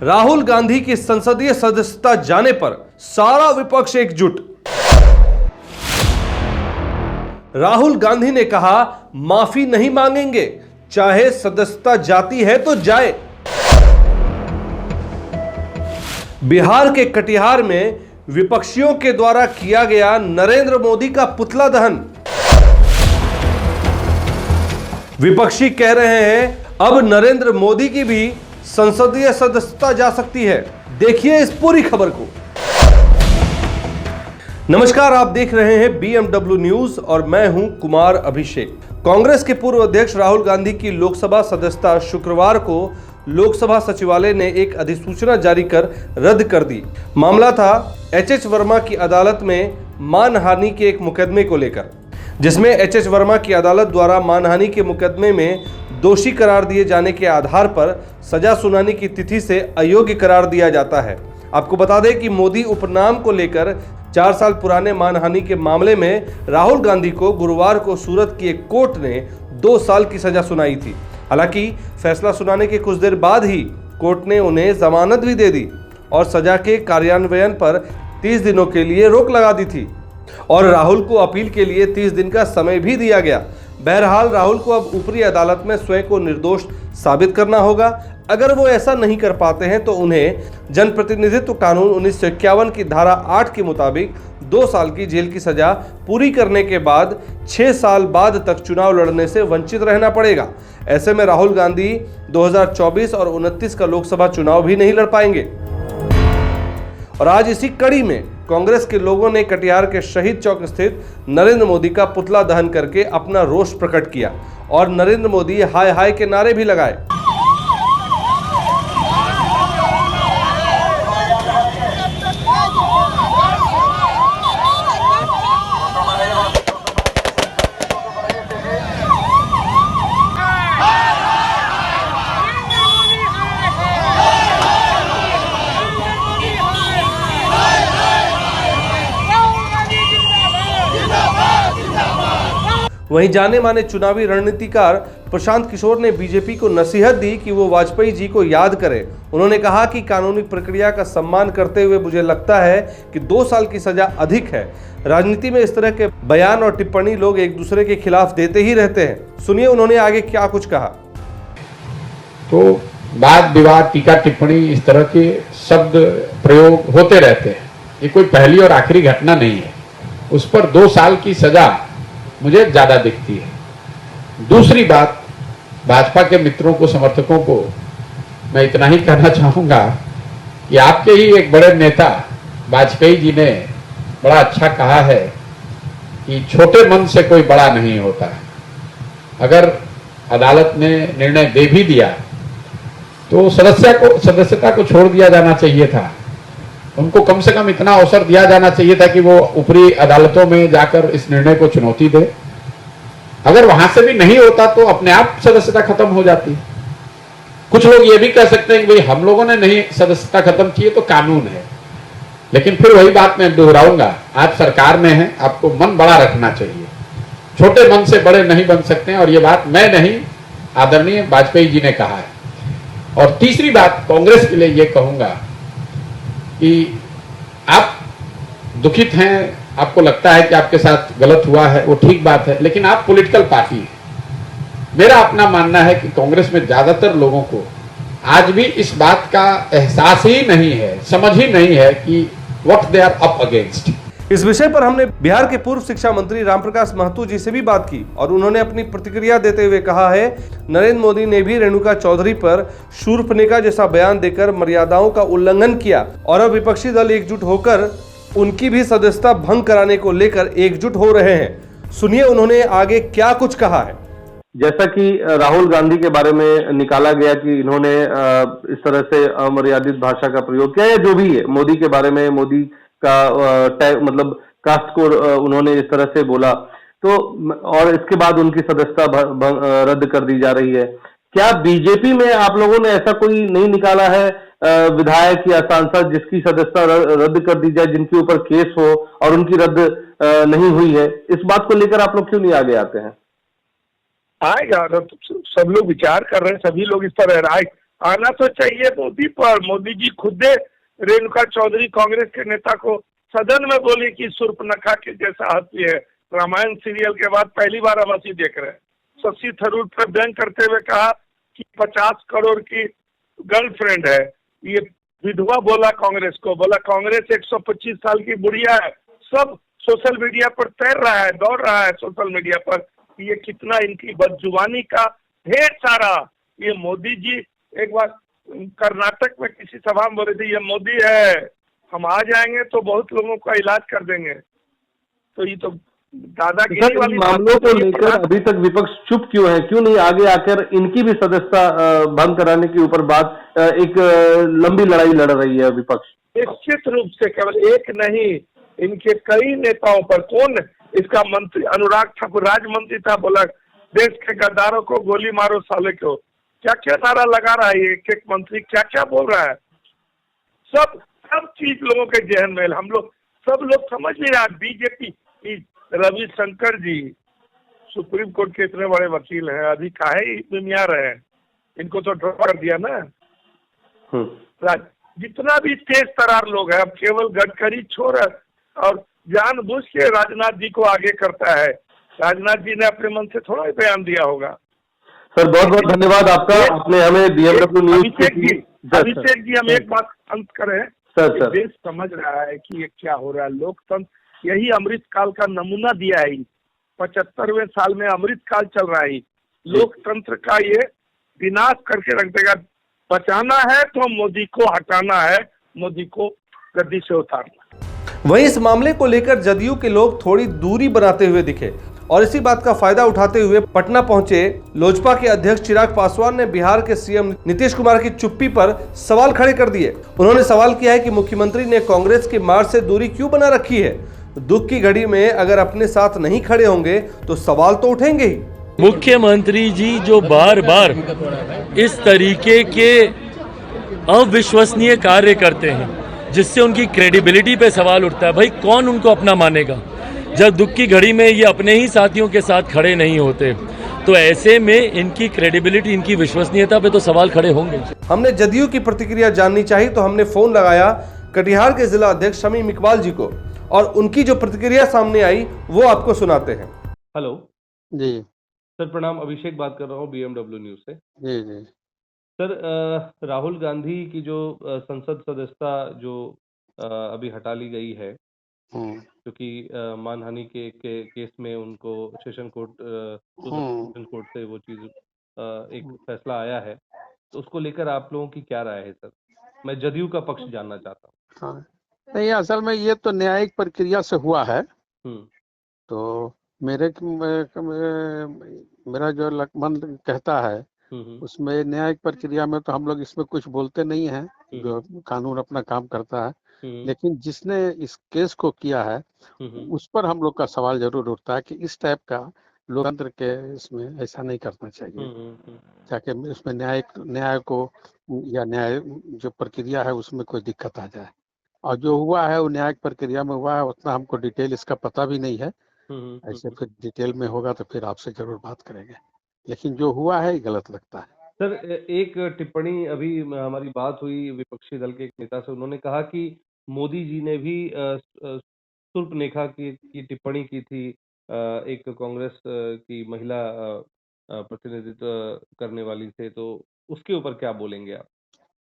राहुल गांधी की संसदीय सदस्यता जाने पर सारा विपक्ष एकजुट। राहुल गांधी ने कहा, माफी नहीं मांगेंगे, चाहे सदस्यता जाती है तो जाए। बिहार के कटिहार में विपक्षियों के द्वारा किया गया नरेंद्र मोदी का पुतला दहन। विपक्षी कह रहे हैं अब नरेंद्र मोदी की भी संसदीय सदस्यता जा सकती है। देखिए इस पूरी खबर को। नमस्कार, आप देख रहे हैं BMW न्यूज और मैं हूं कुमार अभिषेक। कांग्रेस के पूर्व अध्यक्ष राहुल गांधी की लोकसभा सदस्यता शुक्रवार को लोकसभा सचिवालय ने एक अधिसूचना जारी कर रद्द कर दी। मामला था HH वर्मा की अदालत में मानहानि के एक मुकदमे को लेकर, जिसमें HH वर्मा की अदालत द्वारा मानहानि के मुकदमे में दोषी करार दिए जाने के आधार पर सजा सुनाने की तिथि से अयोग्य करार दिया जाता है। आपको बता दें कि मोदी उपनाम को लेकर 4 साल पुराने मानहानि के मामले में राहुल गांधी को गुरुवार को सूरत की एक कोर्ट ने 2 साल की सजा सुनाई थी। हालांकि फैसला सुनाने के कुछ देर बाद ही कोर्ट ने उन्हें जमानत भी दे दी और सजा के कार्यान्वयन पर 30 दिनों के लिए रोक लगा दी थी और राहुल को अपील के लिए 30 दिन का समय भी दिया गया। बहरहाल राहुल को अब ऊपरी अदालत में स्वयं को निर्दोष साबित करना होगा। अगर वो ऐसा नहीं कर पाते हैं तो उन्हें जनप्रतिनिधित्व कानून 1951 की धारा 8 के मुताबिक 2 साल की जेल की सजा पूरी करने के बाद 6 साल बाद तक चुनाव लड़ने से वंचित रहना पड़ेगा। ऐसे में राहुल गांधी 2024 और 29 का लोकसभा चुनाव भी नहीं लड़ पाएंगे। और आज इसी कड़ी में कांग्रेस के लोगों ने कटिहार के शहीद चौक स्थित नरेंद्र मोदी का पुतला दहन करके अपना रोष प्रकट किया और नरेंद्र मोदी हाय हाय के नारे भी लगाए। वहीं जाने माने चुनावी रणनीतिकार प्रशांत किशोर ने बीजेपी को नसीहत दी कि वो वाजपेयी जी को याद करें। उन्होंने कहा कि कानूनी प्रक्रिया का सम्मान करते हुए मुझे लगता है कि 2 साल की सजा अधिक है। राजनीति में इस तरह के बयान और टिप्पणी लोग एक दूसरे के खिलाफ देते ही रहते हैं। सुनिए उन्होंने आगे क्या कुछ कहा। तो वाद विवाद, टीका टिप्पणी, इस तरह के शब्द प्रयोग होते रहते हैं। ये कोई पहली और आखिरी घटना नहीं है। उस पर 2 साल की सजा मुझे ज्यादा दिखती है। दूसरी बात, भाजपा के मित्रों को, समर्थकों को मैं इतना ही कहना चाहूंगा कि आपके ही एक बड़े नेता वाजपेयी जी ने बड़ा अच्छा कहा है कि छोटे मन से कोई बड़ा नहीं होता है। अगर अदालत ने निर्णय दे भी दिया तो सदस्यता को छोड़ दिया जाना चाहिए था। उनको कम से कम इतना अवसर दिया जाना चाहिए था कि वो ऊपरी अदालतों में जाकर इस निर्णय को चुनौती दे। अगर वहां से भी नहीं होता तो अपने आप सदस्यता खत्म हो जाती। कुछ लोग ये भी कह सकते हैं कि भाई हम लोगों ने नहीं सदस्यता खत्म की, तो कानून है। लेकिन फिर वही बात मैं दोहराऊंगा, आप सरकार में हैं, आपको मन बड़ा रखना चाहिए। छोटे मन से बड़े नहीं बन सकते हैं, और ये बात मैं नहीं, आदरणीय वाजपेयी जी ने कहा है। और तीसरी बात, कांग्रेस के लिए ये कहूंगा कि आप दुखित हैं, आपको लगता है कि आपके साथ गलत हुआ है, वो ठीक बात है, लेकिन आप पॉलिटिकल पार्टी हैं। मेरा अपना मानना है कि कांग्रेस में ज्यादातर लोगों को आज भी इस बात का एहसास ही नहीं है, समझ ही नहीं है कि what they are up against. इस विषय पर हमने बिहार के पूर्व शिक्षा मंत्री रामप्रकाश महतो जी से भी बात की और उन्होंने अपनी प्रतिक्रिया देते हुए कहा है, नरेंद्र मोदी ने भी रेणुका चौधरी पर शूर्पणखा जैसा बयान देकर मर्यादाओं का उल्लंघन किया और अब विपक्षी दल एकजुट होकर उनकी भी सदस्यता भंग कराने को लेकर एकजुट हो रहे हैं। सुनिए उन्होंने आगे क्या कुछ कहा है। जैसा कि राहुल गांधी के बारे में निकाला गया कि इन्होंने इस तरह से अमर्यादित भाषा का प्रयोग किया या जो भी है, मोदी के बारे में, मोदी का मतलब कास्ट को उन्होंने इस तरह से बोला, तो और इसके बाद उनकी सदस्यता रद्द कर दी जा रही है। क्या बीजेपी में आप लोगों ने ऐसा कोई नहीं निकाला है विधायक या सांसद जिसकी सदस्यता रद्द कर दी जाए, जिनके ऊपर केस हो और उनकी रद्द नहीं हुई है? इस बात को लेकर आप लोग क्यों नहीं आगे आते हैं? आएगा, सब लोग विचार कर रहे हैं, सभी लोग इस पर राय आना तो चाहिए मोदी पर। मोदी जी खुद रेणुका चौधरी कांग्रेस के नेता को सदन में बोली कि शूर्पणखा के जैसा हंसी है। रामायण सीरियल के बाद पहली बार हम हंसी देख रहे हैं। शशि थरूर पर व्यंग करते हुए कहा कि 50 करोड़ की गर्लफ्रेंड है। ये विधवा बोला कांग्रेस को, बोला कांग्रेस 125 साल की बुढ़िया है। सब सोशल मीडिया पर तैर रहा है, दौड़ रहा है सोशल मीडिया पर। ये कितना इनकी बदजुबानी का ढेर सारा। ये मोदी जी एक बार कर्नाटक में किसी सभा में बोले थे, ये मोदी है, हम आ जाएंगे तो बहुत लोगों का इलाज कर देंगे। तो ये तो दादागिरी वाली मामलों को लेकर अभी तक विपक्ष चुप क्यों है? क्यों नहीं आगे आकर इनकी भी सदस्यता भंग कराने के ऊपर बात एक लंबी लड़ाई लड़ रही है विपक्ष? निश्चित रूप से केवल एक नहीं, इनके कई नेताओं पर। कौन इसका मंत्री अनुराग ठाकुर राज्य मंत्री था, बोला देश के गद्दारों को गोली मारो साले को। क्या क्या नारा लगा रहा है एक एक मंत्री, क्या क्या बोल रहा है। सब चीज लोगों के जहन में, हम लोग सब लोग समझ नहीं रहा। बीजेपी रविशंकर जी सुप्रीम कोर्ट के इतने बड़े वकील हैं, अभी काहे दुनिया रहे हैं, इनको तो ड्रॉप कर दिया ना। जितना भी तेज तरार लोग हैं, अब केवल गडकरी छोड़ और जानबूझ के राजनाथ जी को आगे करता है। राजनाथ जी ने अपने मन से थोड़ा ही बयान दिया होगा। सर बहुत बहुत धन्यवाद आपका, आपने हमें BMW न्यूज। अभिषेक जी हम एक बात अंत करें। सर देश समझ रहा है कि ये क्या हो रहा है। लोकतंत्र यही अमृत काल का नमूना दिया है। 75वें साल में अमृत काल चल रहा है। लोकतंत्र का ये विनाश करके रख देगा। बचाना है तो मोदी को हटाना है, मोदी को गद्दी से उतारना। वहीं इस मामले को लेकर जदयू के लोग थोड़ी दूरी बनाते हुए दिखे और इसी बात का फायदा उठाते हुए पटना पहुंचे लोजपा के अध्यक्ष चिराग पासवान ने बिहार के सीएम नीतीश कुमार की चुप्पी पर सवाल खड़े कर दिए। उन्होंने सवाल किया है कि मुख्यमंत्री ने कांग्रेस के मार्च से दूरी क्यों बना रखी है। दुख की घड़ी में अगर अपने साथ नहीं खड़े होंगे तो सवाल तो उठेंगे ही। मुख्यमंत्री जी जो बार बार इस तरीके के अविश्वसनीय कार्य करते हैं जिससे उनकी क्रेडिबिलिटी पे सवाल उठता है, भाई कौन उनको अपना मानेगा जब दुख की घड़ी में ये अपने ही साथियों के साथ खड़े नहीं होते। तो ऐसे में इनकी क्रेडिबिलिटी, इनकी विश्वसनीयता पे तो सवाल खड़े होंगे। हमने जदयू की प्रतिक्रिया जाननी चाहिए तो हमने फोन लगाया कटिहार के जिला अध्यक्ष शमीम इकबाल जी को और उनकी जो प्रतिक्रिया सामने आई वो आपको सुनाते हैं। हेलो जी सर, प्रणाम। अभिषेक बात कर रहा हूँ BMW न्यूज से। जी जी सर, राहुल गांधी की जो संसद सदस्यता जो अभी हटा ली गई है, क्योंकि मानहानि के केस में उनको सेशन कोर्ट से वो चीज एक फैसला आया है, तो उसको लेकर आप लोगों की क्या राय है सर? मैं जदयू का पक्ष जानना चाहता हूँ। हाँ, नहीं असल में ये तो न्यायिक प्रक्रिया से हुआ है। तो मेरा जो मन कहता है उसमें न्यायिक प्रक्रिया में तो हम लोग इसमें कुछ बोलते नहीं हैं, जो कानून अपना काम करता है। लेकिन जिसने इस केस को किया है उस पर हम लोग का सवाल जरूर उठता है कि इस टाइप का लोकतंत्र के इसमें ऐसा नहीं करना चाहिए, ताकि उसमें न्याय को या न्याय जो प्रक्रिया है उसमें कोई दिक्कत आ जाए। और जो हुआ है वो न्यायिक प्रक्रिया में हुआ है, उतना हमको डिटेल इसका पता भी नहीं है। ऐसे फिर डिटेल में होगा तो फिर आपसे जरूर बात करेंगे, लेकिन जो हुआ है गलत लगता है। सर, एक टिप्पणी अभी हमारी बात हुई विपक्षी दल के एक नेता से, उन्होंने कहा कि मोदी जी ने भी शूर्पणखा की टिप्पणी की थी एक कांग्रेस की महिला प्रतिनिधित्व करने वाली से, तो उसके ऊपर क्या बोलेंगे आप?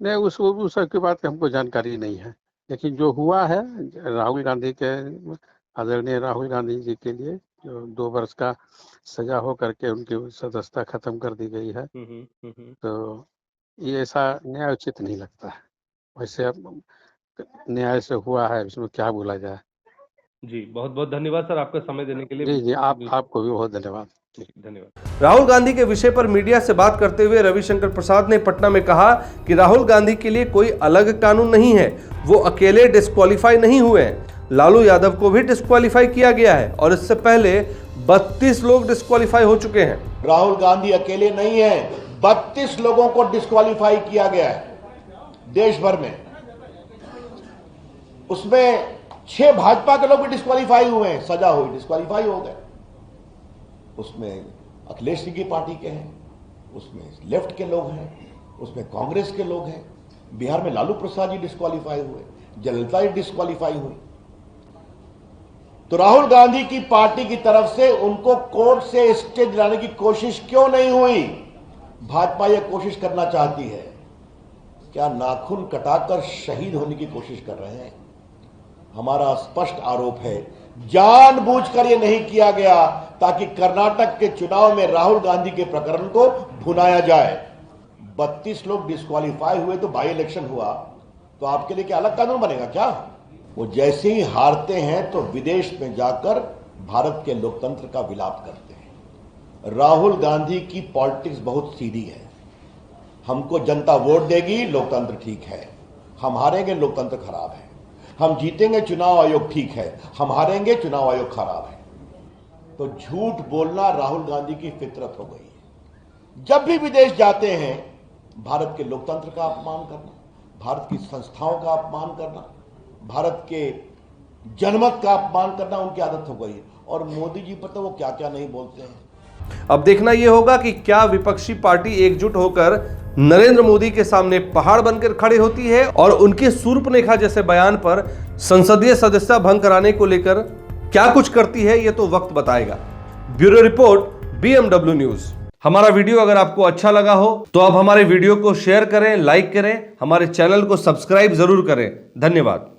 नहीं, उस की बात हमको जानकारी नहीं है, लेकिन जो हुआ है राहुल गांधी के, आदरणीय राहुल गांधी जी के लिए जो 2 वर्ष का सजा हो करके उनकी सदस्यता खत्म कर दी गई है, तो ये ऐसा न्याय उचित नहीं लगता है। वैसे अब न्याय से हुआ है, इसमें क्या बोला जाए। जी बहुत बहुत धन्यवाद सर आपका समय देने के लिए। जी जी, आपको भी बहुत धन्यवाद। धन्यवाद। राहुल गांधी के विषय पर मीडिया से बात करते हुए रविशंकर प्रसाद ने पटना में कहा कि राहुल गांधी के लिए कोई अलग कानून नहीं है, वो अकेले डिस्क्वालीफाई नहीं हुए हैं। लालू यादव को भी डिस्क्वालीफाई किया गया है और इससे पहले 32 लोग डिस्क्वालीफाई हो चुके हैं। राहुल गांधी अकेले नहीं है, 32 लोगों को डिस्क्वालीफाई किया गया है देश भर में। उसमें 6 भाजपा के लोग भी डिस्क्वालीफाई हुए हैं, सजा हुई, डिस्क्वालीफाई हो गए। उसमें अखिलेश सिंह की पार्टी के हैं, उसमें लेफ्ट के लोग हैं, उसमें कांग्रेस के लोग हैं। बिहार में लालू प्रसाद जी डिस्क्वालीफाई हुए, जयललिता जी डिस्क्वालीफाई हुई। तो राहुल गांधी की पार्टी की तरफ से उनको कोर्ट से स्टे दिलाने की कोशिश क्यों नहीं हुई? भाजपा यह कोशिश करना चाहती है, क्या नाखून कटाकर शहीद होने की कोशिश कर रहे हैं? हमारा स्पष्ट आरोप है, जानबूझकर यह नहीं किया गया ताकि कर्नाटक के चुनाव में राहुल गांधी के प्रकरण को भुनाया जाए। 32 लोग डिस्क्वालीफाई हुए तो बाई इलेक्शन हुआ, तो आपके लिए क्या अलग कानून बनेगा क्या? वो जैसे ही हारते हैं तो विदेश में जाकर भारत के लोकतंत्र का विलाप करते हैं। राहुल गांधी की पॉलिटिक्स बहुत सीधी है। हमको जनता वोट देगी, लोकतंत्र ठीक है। हम हारेंगे, लोकतंत्र खराब है। हम जीतेंगे, चुनाव आयोग ठीक है। हम हारेंगे, चुनाव आयोग खराब है। तो झूठ बोलना राहुल गांधी की फितरत हो गई है। जब भी विदेश जाते हैं, भारत के लोकतंत्र का अपमान करना, भारत की संस्थाओं का अपमान करना, भारत के जनमत का अपमान करना उनकी आदत हो गई है। और मोदी जी पर तो वो क्या क्या नहीं बोलते हैं। अब देखना यह होगा कि क्या विपक्षी पार्टी एकजुट होकर नरेंद्र मोदी के सामने पहाड़ बनकर खड़े होती है और उनके शूर्पणखा जैसे बयान पर संसदीय सदस्यता भंग कराने को लेकर क्या कुछ करती है, यह तो वक्त बताएगा। Bureau report, BMW news. हमारा वीडियो अगर आपको अच्छा लगा हो तो आप हमारे वीडियो को शेयर करें, लाइक करें, हमारे चैनल को सब्सक्राइब जरूर करें। धन्यवाद।